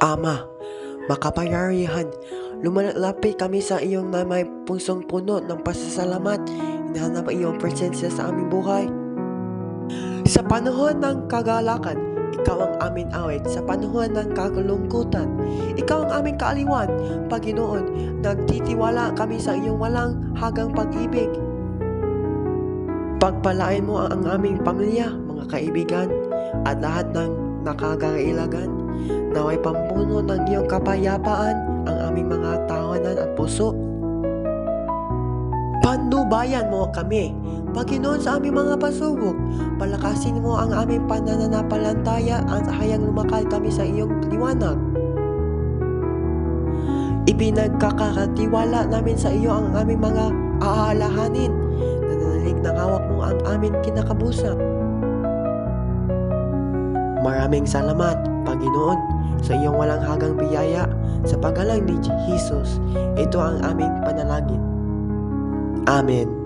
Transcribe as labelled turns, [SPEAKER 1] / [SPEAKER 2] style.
[SPEAKER 1] Ama, makapangyarihan, lumalapit kami sa iyong na may pusong puno ng pasasalamat. Hinahanap ang iyong presensya sa aming buhay. Sa panahon ng kagalakan, ikaw ang aming awit. Sa panahon ng kagalungkutan, ikaw ang aming kaaliwan. Panginoon, nagtitiwala kami sa iyong walang hagang pag-ibig. Pagpalain mo ang aming pamilya, mga kaibigan, at lahat ng nakakailagan. Naway pampuno ng iyong kapayapaan ang aming mga tawanan at puso. Panubayan mo kami, Panginoon, sa aming mga pasubok. Palakasin mo ang aming pananampalataya at hayang lumakad kami sa iyong liwanag. Ipinagkakatiwala namin sa iyo ang aming mga aalahanin. Nananalig ng hawak mo ang aming kinakabusa. Maraming salamat, Panginoon, sa iyong walang hagang biyaya. Sa paggalang ni Jesus, ito ang aming panalangin. Amen.